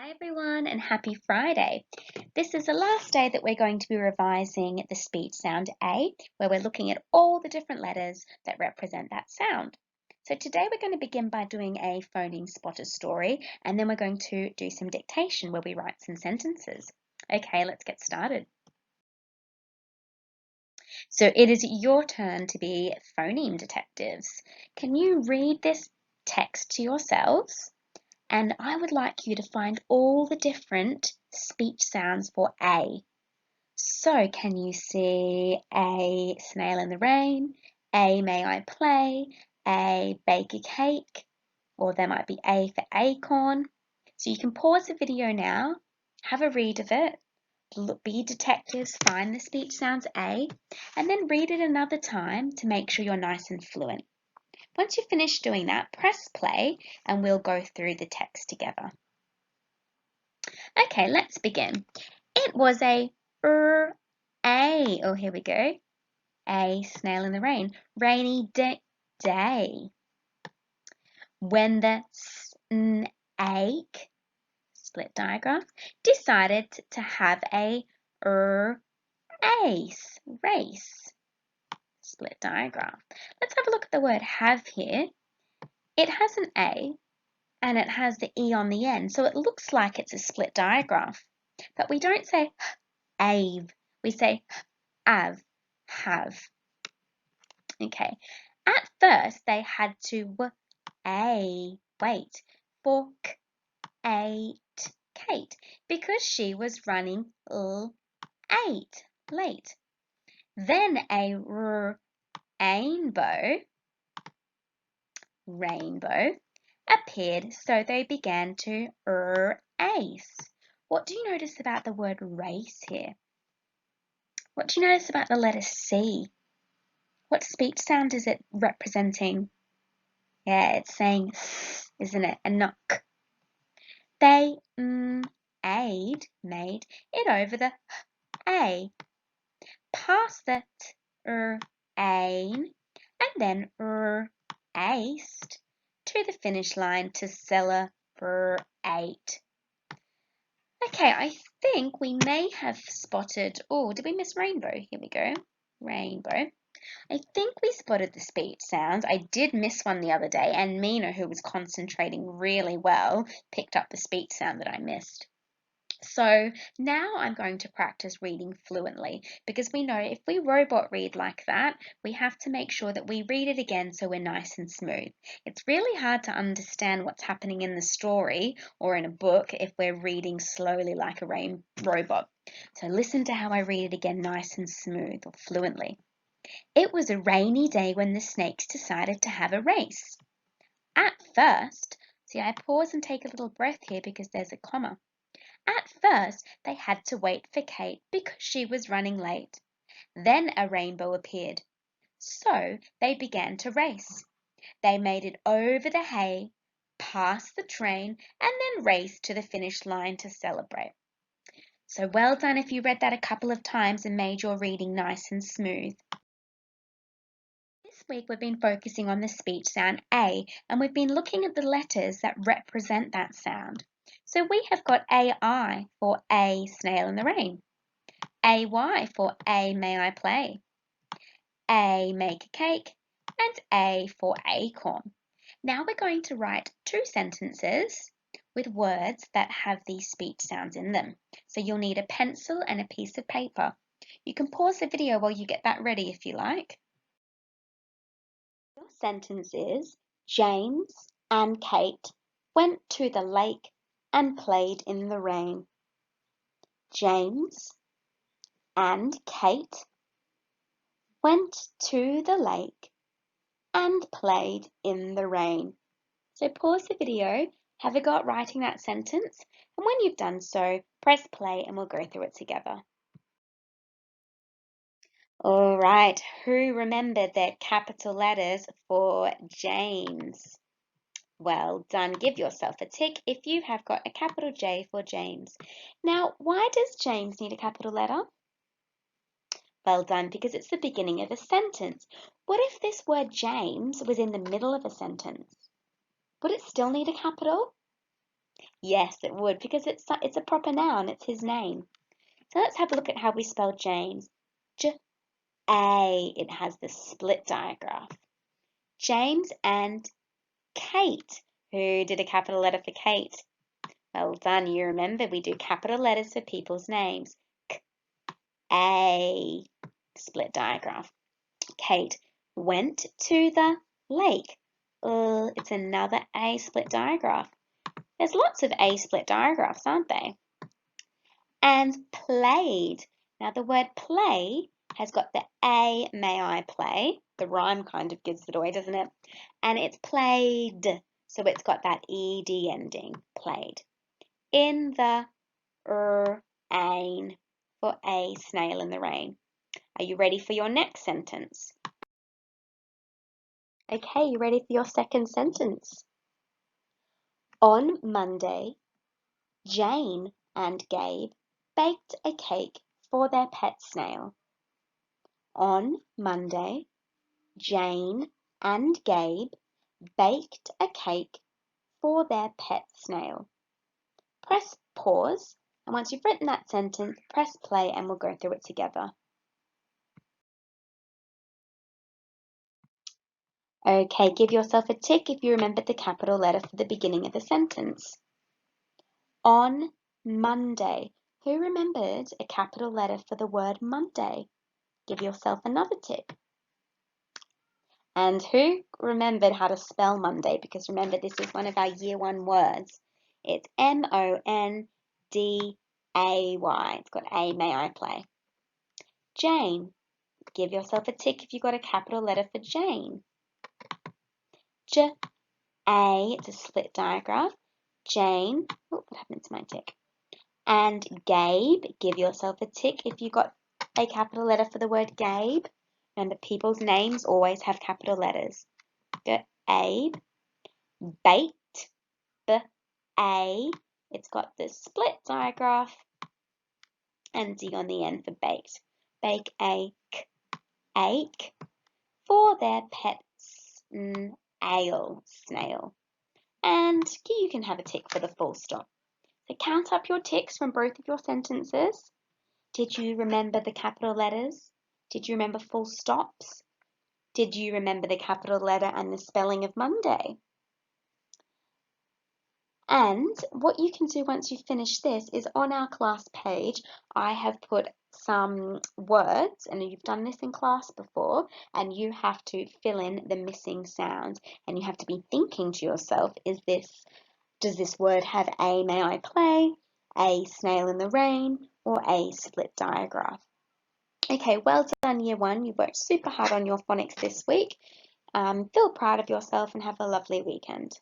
Hi everyone and happy Friday. This is the last day that we're going to be revising the speech sound A, where we're looking at all the different letters that represent that sound. So today we're going to begin by doing a phoneme spotter story, and then we're going to do some dictation where we write some sentences. Okay, let's get started. So it is your turn to be phoneme detectives. Can you read this text to yourselves? And I would like you to find all the different speech sounds for A. So can you see A, snail in the rain, A, may I play, A, bake a cake, or there might be A for acorn. So you can pause the video now, have a read of it, be detectives, find the speech sounds A, and then read it another time to make sure you're nice and fluent. Once you finish doing that, press play and we'll go through the text together. Okay, let's begin. It was a A. Oh, here we go. A, snail in the rain. Rainy day. When the snake, split diagraph, decided to have a race. Split diagraph. Let's have a look at the word have here. It has an A and it has the E on the end, so it looks like it's a split diagraph. But we don't say ave, we say have. Okay. At first, they had to wait for Kate because she was running late. Then a rainbow appeared, so they began to race. What do you notice about the word race here? What do you notice about the letter C? What speech sound is it representing? Yeah, it's saying s, isn't it? And not k. They made it over the A, past the ain, and then aced to the finish line to celebrate. Okay, I think we may have spotted, oh, did we miss rainbow? Here we go, rainbow. I think we spotted the speech sounds. I did miss one the other day, and Mina, who was concentrating really well, picked up the speech sound that I missed. So now I'm going to practice reading fluently, because we know if we robot read like that, we have to make sure that we read it again so we're nice and smooth. It's really hard to understand what's happening in the story or in a book if we're reading slowly like a robot. So listen to how I read it again nice and smooth or fluently. It was a rainy day when the snakes decided to have a race. At first, see, I pause and take a little breath here because there's a comma. At first, they had to wait for Kate because she was running late. Then a rainbow appeared. So they began to race. They made it over the hay, past the train, and then raced to the finish line to celebrate. So well done if you read that a couple of times and made your reading nice and smooth. This week we've been focusing on the speech sound A, and we've been looking at the letters that represent that sound. So we have got AI for A, snail in the rain, AY for A, may I play, A, make a cake, and A for acorn. Now we're going to write two sentences with words that have these speech sounds in them. So you'll need a pencil and a piece of paper. You can pause the video while you get that ready if you like. Your sentence is, James and Kate went to the lake and played in the rain. James and Kate went to the lake and played in the rain. So pause the video, have a go at writing that sentence, and when you've done so, press play and we'll go through it together. All right, who remembered their capital letters for James? Well done. Give yourself a tick if you have got a capital J for James. Now, why does James need a capital letter? Well done, because it's the beginning of a sentence. What if this word James was in the middle of a sentence? Would it still need a capital? Yes, it would, because it's a proper noun. It's his name. So let's have a look at how we spell James. J-A. It has the split digraph. James and Kate. Who did a capital letter for Kate? Well done. You remember we do capital letters for people's names. K-A. Split digraph. Kate went to the lake. It's another A split digraph. There's lots of A split digraphs, aren't they? And played. Now the word play has got the A, may I play. The rhyme kind of gives it away, doesn't it? And it's played. So it's got that ED ending, played. In the rain, for a snail in the rain. Are you ready for your next sentence? Okay, you ready for your second sentence? On Monday, Jane and Gabe baked a cake for their pet snail. On Monday, Jane and Gabe baked a cake for their pet snail. Press pause, and once you've written that sentence, press play and we'll go through it together. Okay, give yourself a tick if you remembered the capital letter for the beginning of the sentence. On Monday. Who remembered a capital letter for the word Monday? Give yourself another tick. And who remembered how to spell Monday? Because remember, this is one of our year one words. It's Monday. It's got A, may I play. Jane. Give yourself a tick if you got a capital letter for Jane. J-A, it's a split digraph. Jane, oh, what happened to my tick? And Gabe, give yourself a tick if you got a capital letter for the word Gabe. Remember, people's names always have capital letters. Abe. Baked, B-A. It's got the split digraph and D on the end for baked. Bake a ache for their pets, ale, snail. And you can have a tick for the full stop. So count up your ticks from both of your sentences. Did you remember the capital letters? Did you remember full stops? Did you remember the capital letter and the spelling of Monday? And what you can do once you finish this is on our class page, I have put some words, and you've done this in class before, and you have to fill in the missing sounds. And you have to be thinking to yourself, does this word have a may I play, a snail in the rain, or a split digraph? Okay, well done year one. You worked super hard on your phonics this week. Feel proud of yourself and have a lovely weekend.